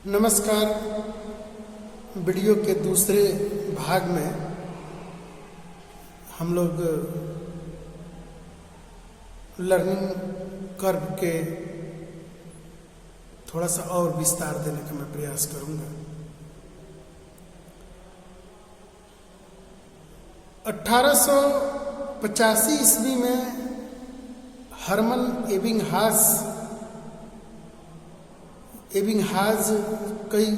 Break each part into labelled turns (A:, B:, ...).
A: नमस्कार। वीडियो के दूसरे भाग में हम लोग लर्निंग कर्व के थोड़ा सा और विस्तार देने का मैं प्रयास करूंगा। 1885 ईस्वी में हर्मन एबिंगहाज कई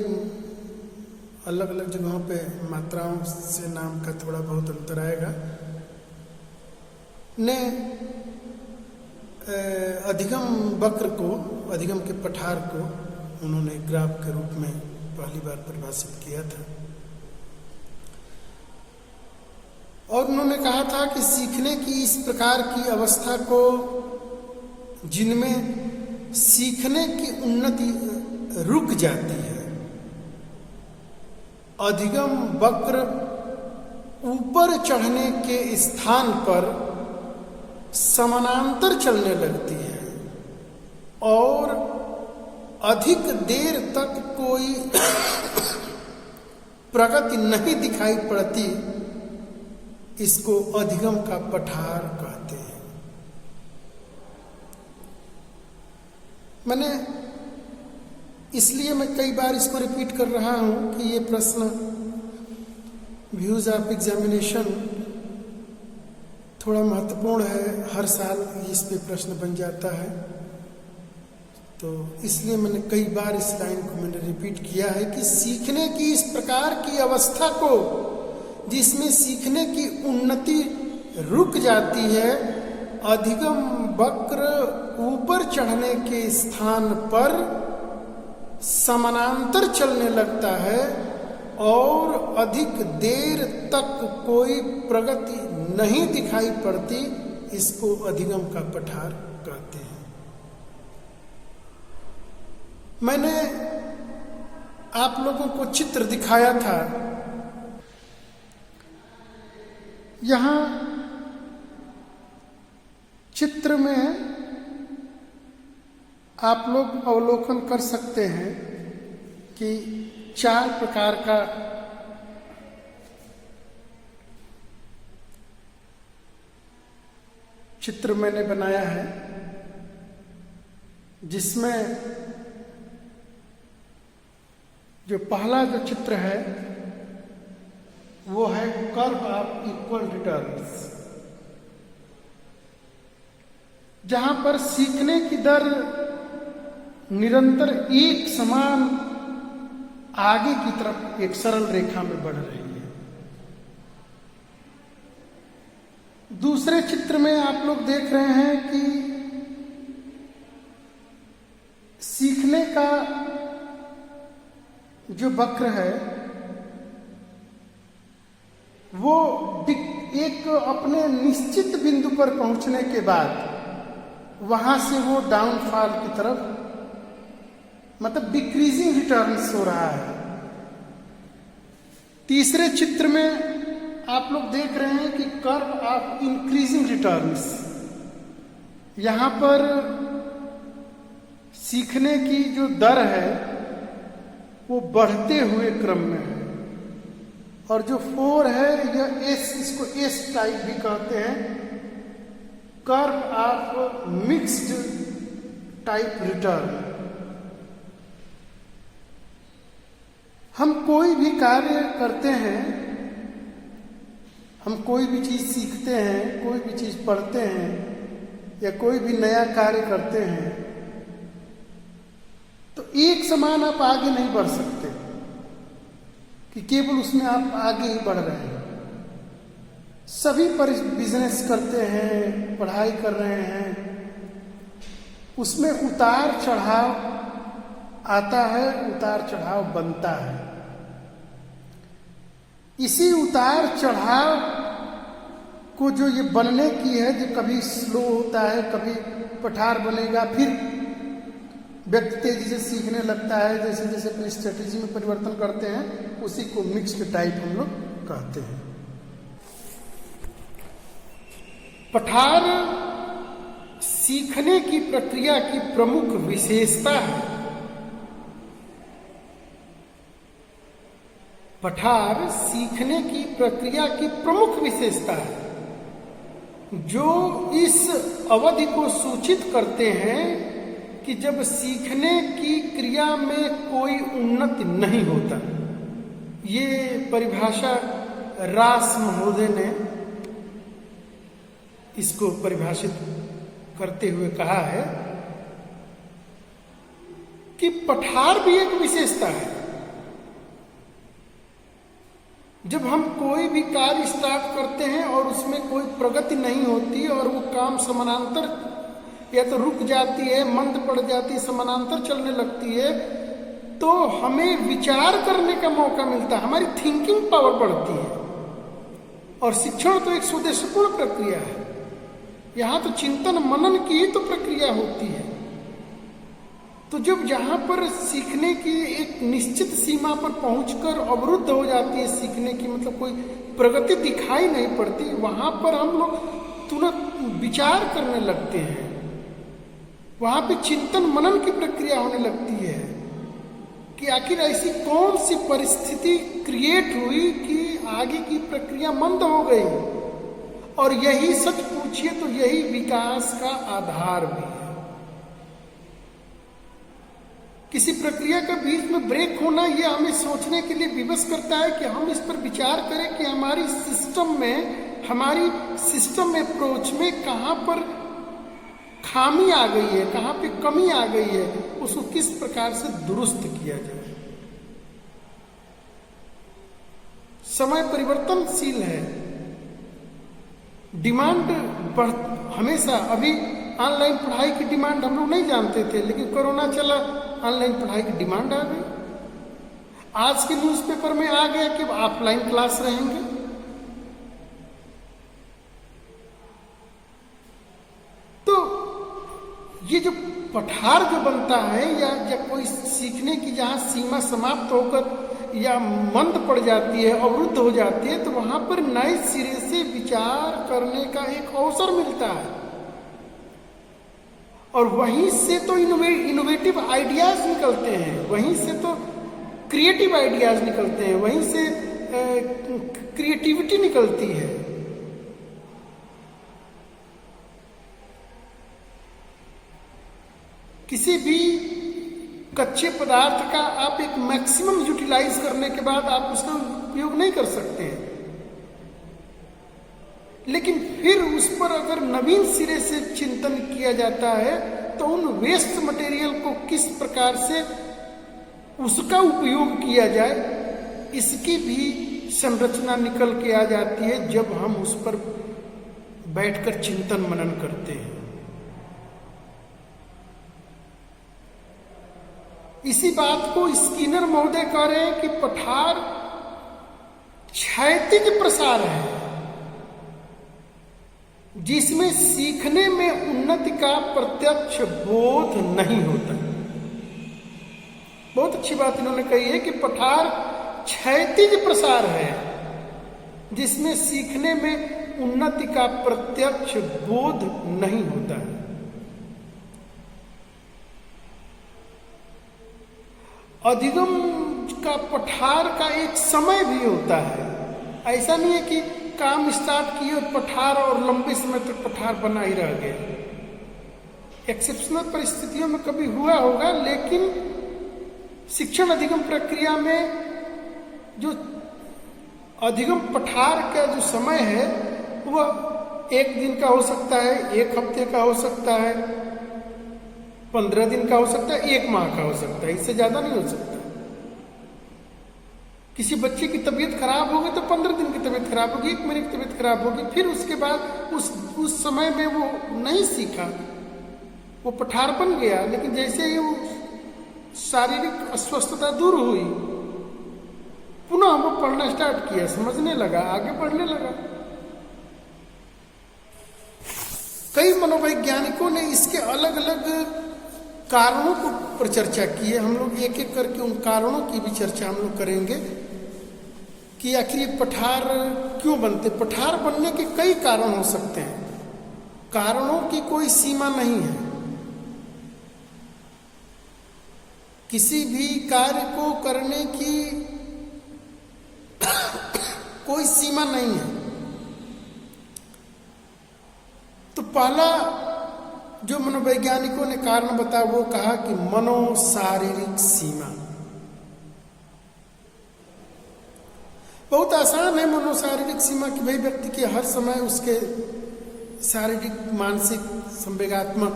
A: अलग अलग जगहों पे मात्राओं से नाम का थोड़ा बहुत अंतर आएगा ने अधिगम के पठार को उन्होंने ग्राफ के रूप में पहली बार परिभाषित किया था और उन्होंने कहा था कि सीखने की इस प्रकार की अवस्था को जिनमें सीखने की उन्नति रुक जाती है, अधिगम वक्र ऊपर चढ़ने के स्थान पर समानांतर चलने लगती है और अधिक देर तक कोई प्रगति नहीं दिखाई पड़ती, इसको अधिगम का पठार कहते हैं। मैंने इसलिए मैं कई बार इसको रिपीट कर रहा हूं कि ये प्रश्न व्यूज ऑफ एग्जामिनेशन थोड़ा महत्वपूर्ण है। हर साल इस पे प्रश्न बन जाता है, तो इसलिए मैंने कई बार इस लाइन को मैंने रिपीट किया है कि सीखने की इस प्रकार की अवस्था को जिसमें सीखने की उन्नति रुक जाती है, अधिगम वक्र ऊपर चढ़ने के स्थान पर समानांतर चलने लगता है और अधिक देर तक कोई प्रगति नहीं दिखाई पड़ती, इसको अधिगम का पठार कहते हैं। मैंने आप लोगों को चित्र दिखाया था। यहां चित्र में आप लोग अवलोकन कर सकते हैं कि 4 प्रकार का चित्र मैंने बनाया है, जिसमें जो पहला जो चित्र है वो है कर्व ऑफ इक्वल रिटर्न्स, जहां पर सीखने की दर निरंतर एक समान आगे की तरफ एक सरल रेखा में बढ़ रही है। दूसरे चित्र में आप लोग देख रहे हैं कि सीखने का जो वक्र है वो एक अपने निश्चित बिंदु पर पहुंचने के बाद वहां से वो डाउनफॉल की तरफ, मतलब डिक्रीजिंग रिटर्न्स हो रहा है। तीसरे चित्र में आप लोग देख रहे हैं कि कर्व ऑफ इंक्रीजिंग रिटर्न्स, यहां पर सीखने की जो दर है वो बढ़ते हुए क्रम में है और जो 4 है यह इसको एस टाइप भी कहते हैं, curve of mixed type return. हम कोई भी कार्य करते हैं, हम कोई भी चीज सीखते हैं, कोई भी चीज पढ़ते हैं या कोई भी नया कार्य करते हैं, तो एक समान आप आगे नहीं बढ़ सकते कि केवल उसमें आप आगे ही बढ़ रहे हैं। सभी पर बिजनेस करते हैं, पढ़ाई कर रहे हैं, उसमें उतार चढ़ाव आता है, उतार चढ़ाव बनता है। इसी उतार चढ़ाव को जो ये बनने की है, जो कभी स्लो होता है, कभी पठार बनेगा, फिर व्यक्ति तेजी से सीखने लगता है, जैसे जैसे अपनी स्ट्रेटेजी में परिवर्तन करते हैं, उसी को मिक्स्ड टाइप हम लोग कहते हैं। पठार सीखने की प्रक्रिया की प्रमुख विशेषता है। पठार सीखने की प्रक्रिया की प्रमुख विशेषता है, जो इस अवधि को सूचित करते हैं कि जब सीखने की क्रिया में कोई उन्नति नहीं होता। ये परिभाषा रास महोदय ने इसको परिभाषित करते हुए कहा है कि पठार भी एक विशेषता है। जब हम कोई भी कार्य स्टार्ट करते हैं और उसमें कोई प्रगति नहीं होती और वो काम समानांतर या तो रुक जाती है, मंद पड़ जाती है, समानांतर चलने लगती है, तो हमें विचार करने का मौका मिलता है, हमारी थिंकिंग पावर बढ़ती है। और शिक्षण तो एक सुदेशपूर्ण प्रक्रिया है। यहाँ तो चिंतन मनन की ही तो प्रक्रिया होती है। तो जब जहाँ पर सीखने की एक निश्चित सीमा पर पहुंचकर अवरुद्ध हो जाती है सीखने की, मतलब कोई प्रगति दिखाई नहीं पड़ती, वहां पर हम लोग तुरंत विचार करने लगते हैं। वहां पे चिंतन मनन की प्रक्रिया होने लगती है कि आखिर ऐसी कौन सी परिस्थिति क्रिएट हुई कि आगे की प्रक्रिया मंद हो गई। और यही सच पूछिए तो यही विकास का आधार भी है। किसी प्रक्रिया का बीच में ब्रेक होना यह हमें सोचने के लिए विवश करता है कि हम इस पर विचार करें कि हमारी सिस्टम अप्रोच में कहाँ पर खामी आ गई है, कहाँ पे कमी आ गई है, उसको किस प्रकार से दुरुस्त किया जाए। समय परिवर्तनशील है, डिमांड हमेशा, अभी ऑनलाइन पढ़ाई की डिमांड हम लोग नहीं जानते थे, लेकिन कोरोना चला, ऑनलाइन पढ़ाई की डिमांड आ गई। आज के न्यूज़पेपर में आ गया कि ऑफलाइन क्लास रहेंगे। तो ये जो पठार जो बनता है या कोई सीखने की जहाँ सीमा समाप्त होकर या मंद पड़ जाती है, अवरुद्ध हो जाती है, तो वहां पर नए सिरे से विचार करने का एक अवसर मिलता है। और वहीं से तो इनोवेटिव आइडियाज निकलते हैं, वहीं से तो क्रिएटिव आइडियाज निकलते हैं, वहीं से क्रिएटिविटी निकलती है। किसी भी कच्चे पदार्थ का आप एक मैक्सिमम यूटिलाइज करने के बाद आप उसका उपयोग नहीं कर सकते हैं, लेकिन फिर उस पर अगर नवीन सिरे से चिंतन किया जाता है तो उन वेस्ट मटेरियल को किस प्रकार से उसका उपयोग किया जाए, इसकी भी संरचना निकल के आ जाती है जब हम उस पर बैठकर चिंतन मनन करते हैं। इसी बात को स्किनर महोदय कह रहे हैं कि पठार क्षैतिज प्रसार है, जिसमें सीखने में उन्नति का प्रत्यक्ष बोध नहीं होता। बहुत अच्छी बात इन्होंने कही है कि पठार क्षैतिज प्रसार है, जिसमें सीखने में उन्नति का प्रत्यक्ष बोध नहीं होता है। अधिगम का पठार का एक समय भी होता है। ऐसा नहीं है कि काम स्टार्ट किए और पठार और लंबे समय तक पठार बना ही रह गया। एक्सेप्शनल परिस्थितियों में कभी हुआ होगा, लेकिन शिक्षण अधिगम प्रक्रिया में जो अधिगम पठार का जो समय है वह 1 दिन का हो सकता है, 1 हफ्ते का हो सकता है, 15 दिन का हो सकता है, 1 माह का हो सकता है, इससे ज्यादा नहीं हो सकता। किसी बच्चे की तबीयत खराब होगी तो 15 दिन की तबीयत खराब होगी, 1 महीने की तबीयत खराब होगी, फिर उसके बाद उस समय में वो नहीं सीखा, वो पठार बन गया। लेकिन जैसे ही वो शारीरिक अस्वस्थता दूर हुई, पुनः वो पढ़ना स्टार्ट किया, समझने लगा, आगे बढ़ने लगा। कई मनोवैज्ञानिकों ने इसके अलग अलग कारणों को पर चर्चा की है। हम लोग एक एक करके उन कारणों की भी चर्चा हम लोग करेंगे कि आखिर ये पठार क्यों बनते। पठार बनने के कई कारण हो सकते हैं, कारणों की कोई सीमा नहीं है। किसी भी कार्य को करने की कोई सीमा नहीं है। तो पहला जो मनोवैज्ञानिकों ने कारण बताया वो कहा कि मनोशारीरिक सीमा। बहुत आसान है मनोशारीरिक सीमा कि भाई व्यक्ति के हर समय उसके शारीरिक मानसिक संवेगात्मक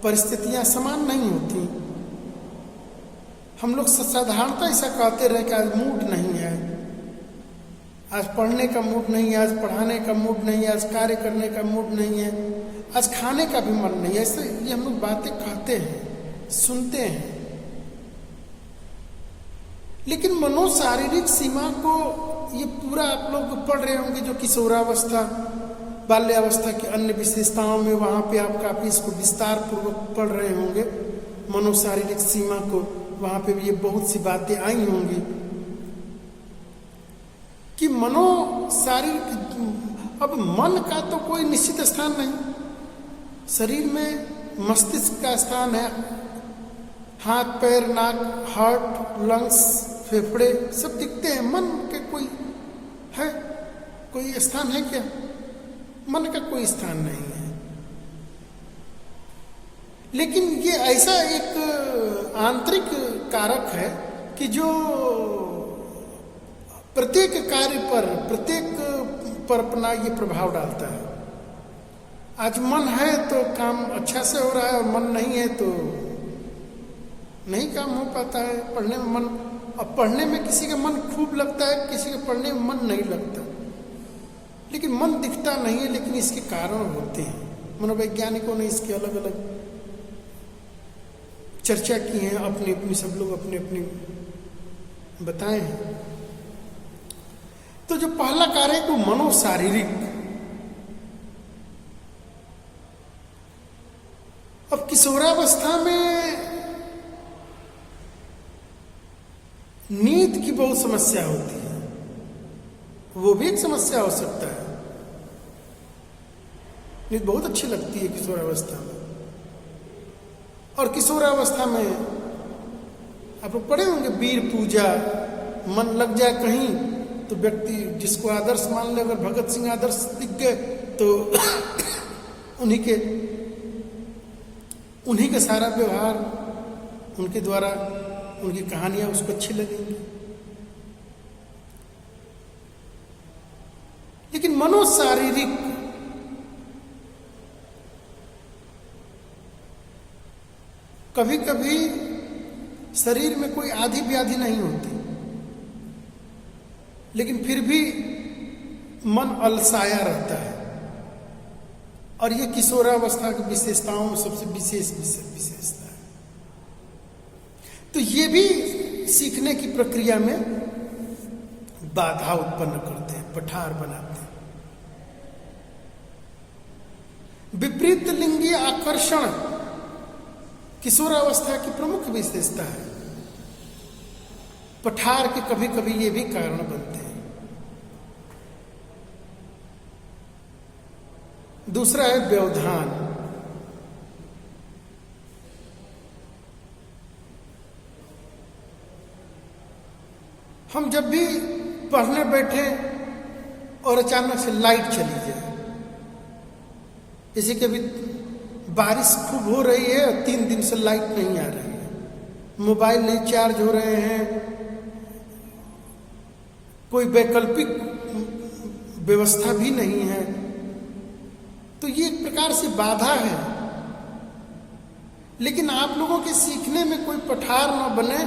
A: परिस्थितियां समान नहीं होती। हम लोग साधारणतः ऐसा कहते रहे कि आज मूड नहीं है, आज पढ़ने का मूड नहीं है, आज पढ़ाने का मूड नहीं है, आज कार्य करने का मूड नहीं है, आज खाने का भी मन नहीं है। ऐसे ये हम लोग बातें कहते हैं, सुनते हैं। लेकिन मनोशारीरिक सीमा को ये पूरा आप लोग पढ़ रहे होंगे जो किशोरावस्था बाल्यावस्था की अन्य विशेषताओं में, वहां पे आप काफी इसको विस्तार पूर्वक पढ़ रहे होंगे मनोशारीरिक सीमा को। वहां पे भी ये बहुत सी बातें आई होंगी कि मनोशारीरिक, अब मन का तो कोई निश्चित स्थान नहीं। शरीर में मस्तिष्क का स्थान है, हाथ पैर नाक हार्ट लंग्स फेफड़े सब दिखते हैं। मन के कोई है, कोई स्थान है क्या? मन का कोई स्थान नहीं है। लेकिन ये ऐसा एक आंतरिक कारक है कि जो प्रत्येक कार्य पर प्रत्येक पर अपना ये प्रभाव डालता है। आज मन है तो काम अच्छा से हो रहा है, और मन नहीं है तो नहीं काम हो पाता है। पढ़ने में मन, अब पढ़ने में किसी का मन खूब लगता है, किसी का पढ़ने में मन नहीं लगता। लेकिन मन दिखता नहीं है, लेकिन इसके कारण होते हैं। मनोवैज्ञानिकों ने इसके अलग अलग चर्चा की है, अपनी अपनी सब लोग अपने अपने बताए हैं। तो जो पहला कार्य है वो मनोशारीरिक। अब किशोरावस्था में नींद की बहुत समस्या होती है, वो भी एक समस्या हो सकता है। नींद बहुत अच्छी लगती है किशोरावस्था में। और किशोरावस्था में आप लोग पढ़े होंगे वीर पूजा, मन लग जाए कहीं तो व्यक्ति जिसको आदर्श मान ले, अगर भगत सिंह आदर्श दिख गए तो उन्हीं का सारा व्यवहार, उनके द्वारा उनकी कहानियां उसको अच्छी लगेंगी। लेकिन मनोशारीरिक कभी कभी शरीर में कोई आधी व्याधि नहीं होती, लेकिन फिर भी मन अलसाया रहता है। और ये किशोरावस्था की विशेषताओं में सबसे विशेष विशेषता है। तो ये भी सीखने की प्रक्रिया में बाधा उत्पन्न करते हैं, पठार बनाते हैं। विपरीत लिंगी आकर्षण किशोरावस्था की प्रमुख विशेषता है। पठार के कभी कभी ये भी कारण बनते हैं। दूसरा है व्यवधान। हम जब भी पढ़ने बैठे और अचानक से लाइट चली जाए, जैसे कभी बारिश खूब हो रही है और 3 दिन से लाइट नहीं आ रही है, मोबाइल नहीं चार्ज हो रहे हैं, कोई वैकल्पिक व्यवस्था भी नहीं है, तो ये एक प्रकार से बाधा है। लेकिन आप लोगों के सीखने में कोई पठार न बने,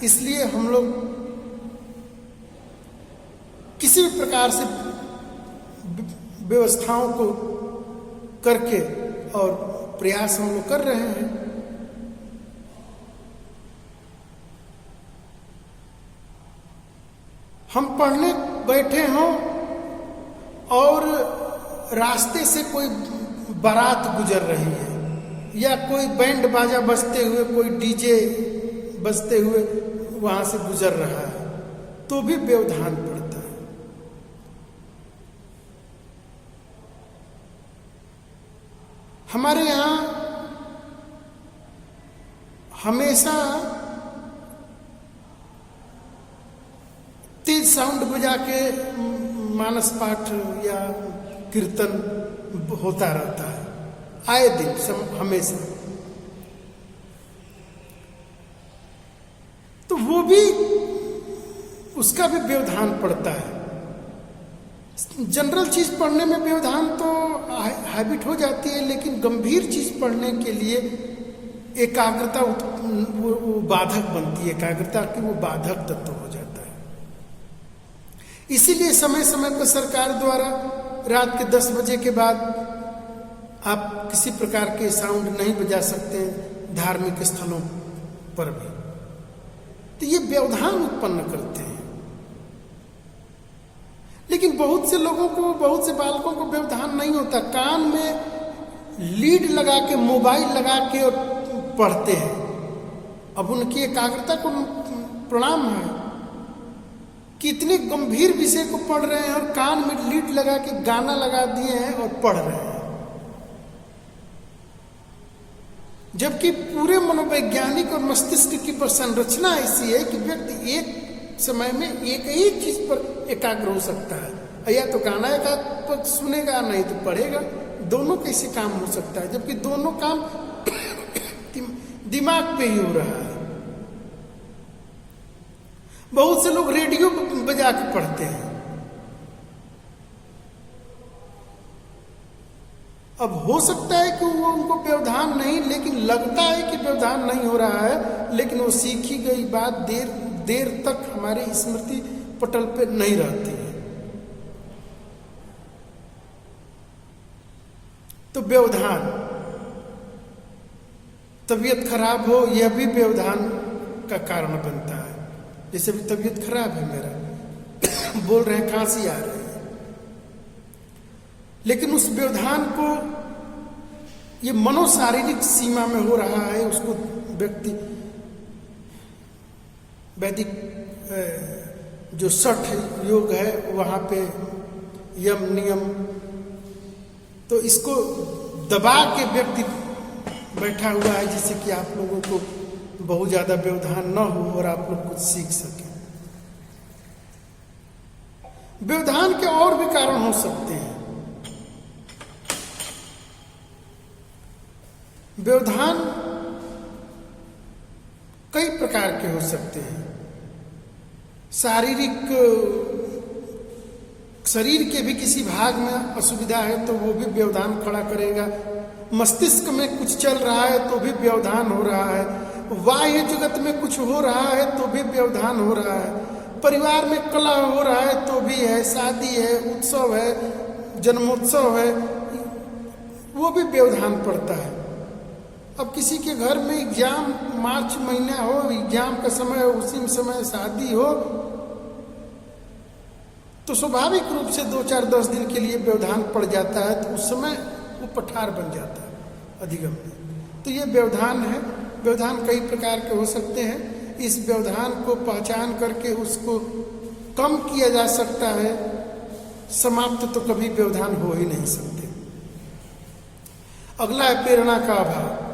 A: इसलिए हम लोग किसी भी प्रकार से व्यवस्थाओं को करके और प्रयास हम लोग कर रहे हैं। हम पढ़ने बैठे हों और रास्ते से कोई बारात गुजर रही है, या कोई बैंड बाजा बजते हुए, कोई डीजे बजते हुए वहां से गुजर रहा है, तो भी व्यवधान पड़ता है। हमारे यहाँ हमेशा तेज साउंड बजा के मानस पाठ या कीर्तन होता रहता है आए दिन हमेशा। तो वो भी, उसका भी व्यवधान पड़ता है। जनरल चीज पढ़ने में व्यवधान तो हैबिट हो जाती है, लेकिन गंभीर चीज पढ़ने के लिए एकाग्रता वो बाधक बनती है, एकाग्रता की वो बाधक तत्व हो जाता है। इसीलिए समय समय पर सरकार द्वारा रात के 10 बजे के बाद आप किसी प्रकार के साउंड नहीं बजा सकते धार्मिक स्थलों पर भी। तो ये व्यवधान उत्पन्न करते हैं। लेकिन बहुत से लोगों को, बहुत से बालकों को व्यवधान नहीं होता। कान में लीड लगा के, मोबाइल लगा के और पढ़ते हैं। अब उनकी एकाग्रता को प्रणाम है कि इतने गंभीर विषय को पढ़ रहे हैं और कान में लीड लगा के गाना लगा दिए हैं और पढ़ रहे हैं। जबकि पूरे मनोवैज्ञानिक और मस्तिष्क की संरचना ऐसी है कि व्यक्ति एक समय में एक ही चीज पर एकाग्र हो सकता है। या तो गाना एकाग्र सुनेगा, नहीं तो पढ़ेगा। दोनों कैसे काम हो सकता है, जबकि दोनों काम दिमाग पे ही हो रहा है। बहुत से लोग रेडियो बजा के पढ़ते हैं। अब हो सकता है कि वो उनको व्यवधान नहीं, लेकिन लगता है कि व्यवधान नहीं हो रहा है, लेकिन वो सीखी गई बात देर तक हमारे स्मृति पटल पे नहीं रहती है। तो व्यवधान, तबीयत खराब हो, यह भी व्यवधान का कारण बनता है। जैसे भी तबीयत खराब है मेरा, बोल रहे हैं खांसी आ रही है, लेकिन उस व्यवधान को ये मनोशारीरिक सीमा में हो रहा है। उसको व्यक्ति वैदिक जो सठ योग है वहां पे यम नियम, तो इसको दबा के व्यक्ति बैठा हुआ है, जिससे कि आप लोगों को बहुत ज्यादा व्यवधान न हो और आप लोग कुछ सीख सके। व्यवधान के और भी कारण हो सकते हैं। व्यवधान कई प्रकार के हो सकते हैं। शारीरिक, शरीर के भी किसी भाग में असुविधा है तो वो भी व्यवधान खड़ा करेगा। मस्तिष्क में कुछ चल रहा है तो भी व्यवधान हो रहा है। बाह्य जगत में कुछ हो रहा है तो भी व्यवधान हो रहा है। परिवार में कलह हो रहा है तो भी है। शादी है, उत्सव है, जन्मोत्सव है, वो भी व्यवधान पड़ता है। अब किसी के घर में एग्जाम, मार्च महीना हो, एग्जाम का समय हो, उसी समय शादी हो, तो स्वाभाविक रूप से 2-4-10 दिन के लिए व्यवधान पड़ जाता है। तो उस समय वो पठार बन जाता है अधिगम में। तो ये व्यवधान है। व्यवधान कई प्रकार के हो सकते हैं। इस व्यवधान को पहचान करके उसको कम किया जा सकता है। समाप्त तो कभी व्यवधान हो ही नहीं सकते। अगला है प्रेरणा का अभाव।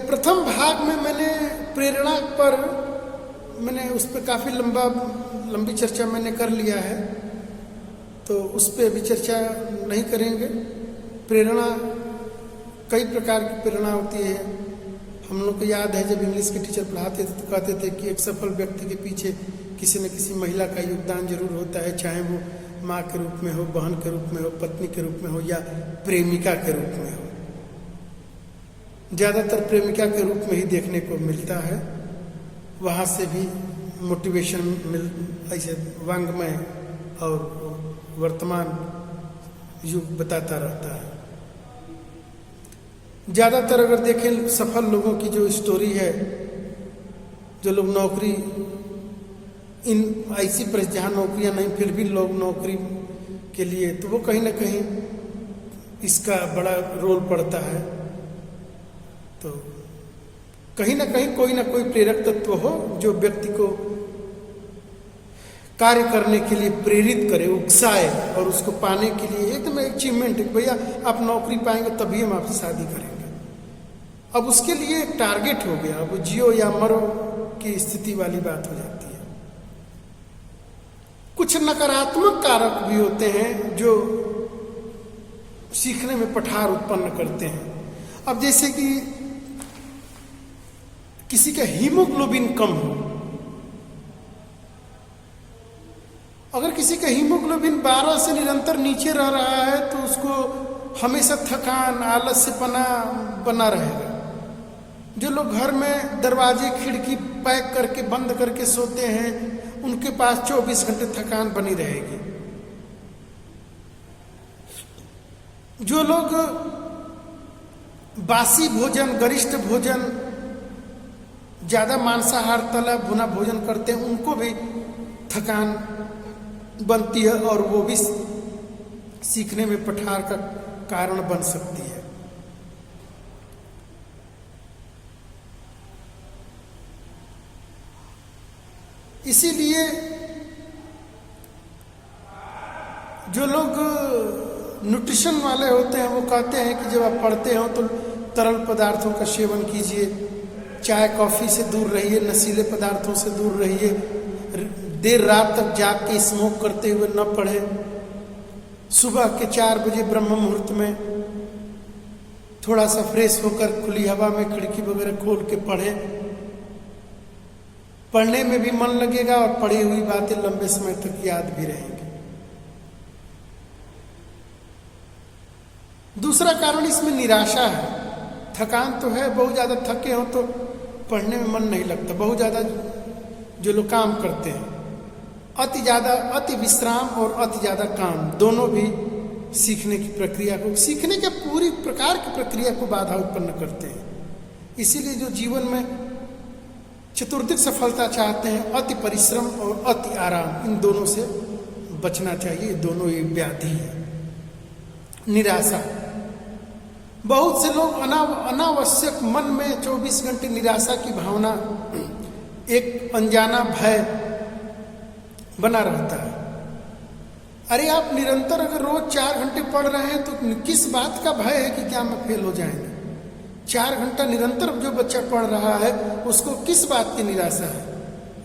A: प्रथम भाग में मैंने प्रेरणा पर, मैंने उस पर काफी लंबी चर्चा मैंने कर लिया है, तो उस पर अभी चर्चा नहीं करेंगे। प्रेरणा, कई प्रकार की प्रेरणा होती है। हम लोग को याद है जब इंग्लिश के टीचर पढ़ाते थे तो कहते थे कि एक सफल व्यक्ति के पीछे किसी न किसी महिला का योगदान जरूर होता है, चाहे वो माँ के रूप में हो, बहन के रूप में हो, पत्नी के रूप में हो या प्रेमिका के रूप में हो। ज्यादातर प्रेमिका के रूप में ही देखने को मिलता है। वहाँ से भी मोटिवेशन ऐसे वांग्मय और वर्तमान युग बताता रहता है। ज्यादातर अगर देखें सफल लोगों की जो स्टोरी है, जो लोग नौकरी, इन ऐसी परिस्थिति जहाँ नौकरियां नहीं फिर भी लोग नौकरी के लिए, तो वो कहीं ना कहीं इसका बड़ा रोल पड़ता है। तो कहीं ना कहीं कोई ना कोई प्रेरक तत्व हो जो व्यक्ति को कार्य करने के लिए प्रेरित करे, उकसाए और उसको पाने के लिए एकदम अचीवमेंट है। भैया आप नौकरी पाएंगे तभी हम आपसे शादी करेंगे, अब उसके लिए एक टारगेट हो गया, अब जियो या मरो की स्थिति वाली बात हो जाती है। कुछ नकारात्मक कारक भी होते हैं जो सीखने में पठार उत्पन्न करते हैं। अब जैसे कि किसी का हीमोग्लोबिन कम हो, अगर किसी का हीमोग्लोबिन 12 से निरंतर नीचे रह रहा है तो उसको हमेशा थकान, आलस्यपना बना रहेगा। जो लोग घर में दरवाजे खिड़की पैक करके बंद करके सोते हैं उनके पास 24 घंटे थकान बनी रहेगी। जो लोग बासी भोजन, गरिष्ठ भोजन, ज्यादा मांसाहार, तला भुना भोजन करते हैं उनको भी थकान बनती है और वो भी सीखने में पठार का कारण बन सकती है। इसीलिए जो लोग न्यूट्रिशन वाले होते हैं वो कहते हैं कि जब आप पढ़ते हो तो तरल पदार्थों का सेवन कीजिए, चाय कॉफी से दूर रहिए, नशीले पदार्थों से दूर रहिए, देर रात तक जाग के स्मोक करते हुए न पढ़े, सुबह के 4 बजे ब्रह्म मुहूर्त में थोड़ा सा फ्रेश होकर खुली हवा में खिड़की वगैरह खोल के पढ़े। पढ़ने में भी मन लगेगा और पढ़ी हुई बातें लंबे समय तक याद भी रहेंगी। दूसरा कारण इसमें निराशा है। थकान तो है, बहुत ज्यादा थके हो तो पढ़ने में मन नहीं लगता। बहुत ज्यादा जो लोग काम करते हैं, अति ज्यादा अति विश्राम और अति ज्यादा काम दोनों भी सीखने की प्रक्रिया को, सीखने के पूरी प्रकार की प्रक्रिया को बाधा उत्पन्न करते हैं। इसीलिए जो जीवन में चतुर्दिक सफलता चाहते हैं, अति परिश्रम और अति आराम, इन दोनों से बचना चाहिए। दोनों ये व्याधि है। निराशा, बहुत से लोग अनावश्यक मन में 24 घंटे निराशा की भावना, एक अनजाना भय बना रहता है। अरे आप निरंतर अगर रोज 4 घंटे पढ़ रहे हैं तो किस बात का भय है कि क्या हम फेल हो जाएंगे? 4 घंटा निरंतर जो बच्चा पढ़ रहा है उसको किस बात की निराशा है?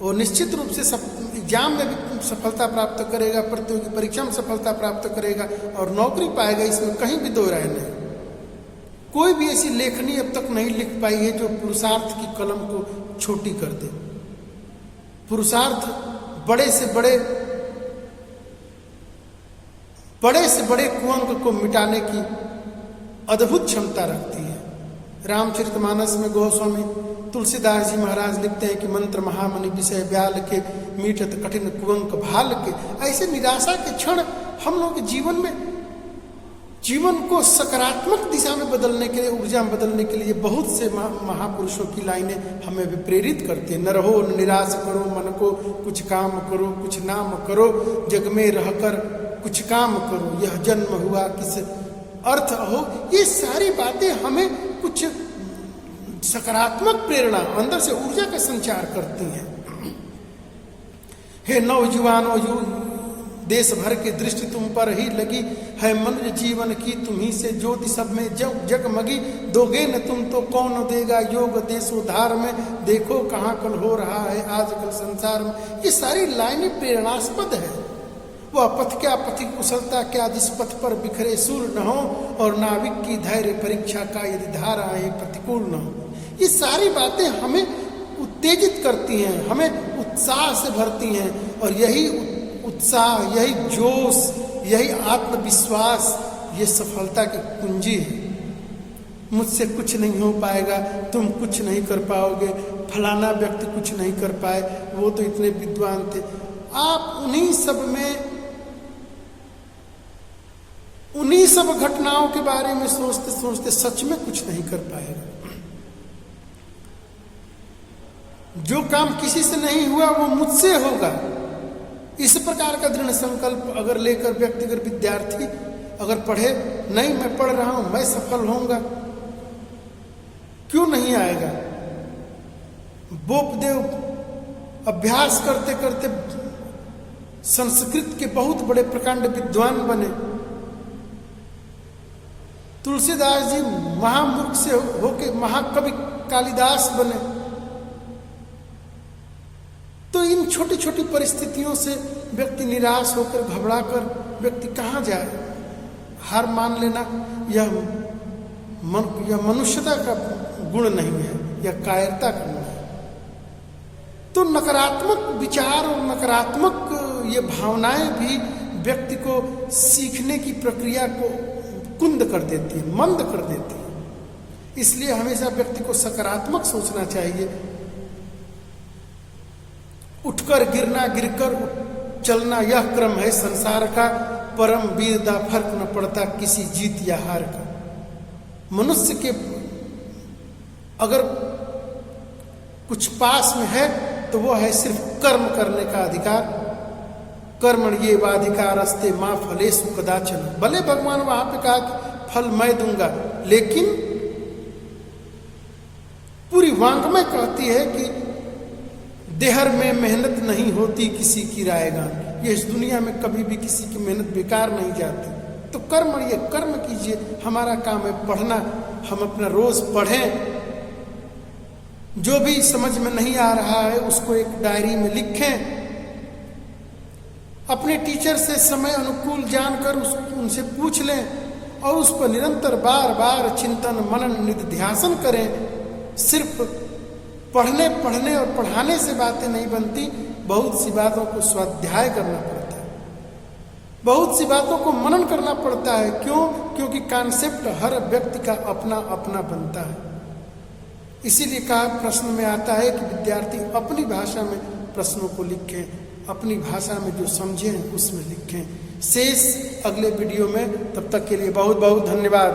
A: वो निश्चित रूप से एग्जाम में भी सफलता प्राप्त करेगा, प्रतियोगी परीक्षा में सफलता प्राप्त करेगा और नौकरी पाएगा, इसमें कहीं भी दो राय नहीं। कोई भी ऐसी लेखनी अब तक नहीं लिख पाई है जो पुरुषार्थ की कलम को छोटी कर दे। पुरुषार्थ बड़े से बड़े कुअंक को मिटाने की अद्भुत क्षमता रखती है। रामचरितमानस में गोस्वामी तुलसीदास जी महाराज लिखते हैं कि मंत्र महामणि विषय ब्याल के, मीठत कठिन कुअंक भाल के। ऐसे निराशा के क्षण हम लोग के जीवन में, जीवन को सकारात्मक दिशा में बदलने के लिए, ऊर्जा में बदलने के लिए बहुत से महापुरुषों की लाइनें हमें भी प्रेरित करती हैं। न रहो निराश करो मन को, कुछ काम करो कुछ नाम करो, जग में रहकर कुछ काम करो, यह जन्म हुआ किस अर्थ हो। ये सारी बातें हमें कुछ सकारात्मक प्रेरणा, अंदर से ऊर्जा का संचार करती हैं। हे नौजवानों, देश भर की दृष्टि तुम पर ही लगी है, मनुष्य जीवन की तुम्ही से ज्योति सब में जगमगी। दोगे न तुम तो कौन देगा योग देशोद्धार में, देखो कहाँ कल हो रहा है आजकल संसार में। ये सारी लाइनें प्रेरणास्पद है। वह पथ क्या पथि कुशलता क्या जिस पथ पर बिखरे सूर न हो, और नाविक की धैर्य परीक्षा का यदि धाराएं प्रतिकूल न हो। ये सारी बातें हमें उत्तेजित करती हैं, हमें उत्साह से भरती हैं, और यही उत्साह, यही जोश, यही आत्मविश्वास, ये सफलता की कुंजी है। मुझसे कुछ नहीं हो पाएगा, तुम कुछ नहीं कर पाओगे, फलाना व्यक्ति कुछ नहीं कर पाए, वो तो इतने विद्वान थे। आप उन्हीं सब घटनाओं के बारे में सोचते सोचते सच में कुछ नहीं कर पाएगा। जो काम किसी से नहीं हुआ वो मुझसे होगा, इस प्रकार का दृढ़ संकल्प अगर लेकर व्यक्तिगत विद्यार्थी अगर पढ़े, नहीं मैं पढ़ रहा हूं, मैं सफल होऊंगा, क्यों नहीं आएगा? बोपदेव अभ्यास करते करते संस्कृत के बहुत बड़े प्रकांड विद्वान बने। तुलसीदास जी महामूर्ख से होके महाकवि कालिदास बने। तो इन छोटी छोटी परिस्थितियों से व्यक्ति निराश होकर घबराकर व्यक्ति कहाँ जाए? हार मान लेना यह मनुष्यता का गुण नहीं है, यह कायरता का गुण है। तो नकारात्मक विचार और नकारात्मक ये भावनाएं भी व्यक्ति को सीखने की प्रक्रिया को कुंद कर देती है, मंद कर देती है। इसलिए हमेशा व्यक्ति को सकारात्मक सोचना चाहिए। उठकर गिरना, गिरकर चलना, यह क्रम है संसार का, परम वीरता, फर्क न पड़ता किसी जीत या हार का। मनुष्य के अगर कुछ पास में है तो वो है सिर्फ कर्म करने का अधिकार। कर्मण ये वाधिकार अस्ते माँ फलेषु कदाचन। भले भगवान वहां पे कहा कि फल मैं दूंगा, लेकिन पूरी वांग्मय कहती है कि देहर में मेहनत नहीं होती किसी की रायगान। ये इस दुनिया में कभी भी किसी की मेहनत बेकार नहीं जाती। तो कर्म, ये कर्म कीजिए। हमारा काम है पढ़ना, हम अपना रोज पढ़ें। जो भी समझ में नहीं आ रहा है उसको एक डायरी में लिखें। अपने टीचर से समय अनुकूल जानकर उनसे पूछ लें और उस पर निरंतर बार बार चिंतन मनन निधिध्यासन करें। सिर्फ पढ़ने और पढ़ाने से बातें नहीं बनती। बहुत सी बातों को स्वाध्याय करना पड़ता है, बहुत सी बातों को मनन करना पड़ता है। क्यों? क्योंकि कॉन्सेप्ट हर व्यक्ति का अपना अपना बनता है। इसीलिए कहा, प्रश्न में आता है कि विद्यार्थी अपनी भाषा में प्रश्नों को लिखें, अपनी भाषा में जो समझें उसमें लिखें। शेष अगले वीडियो में। तब तक के लिए बहुत बहुत धन्यवाद।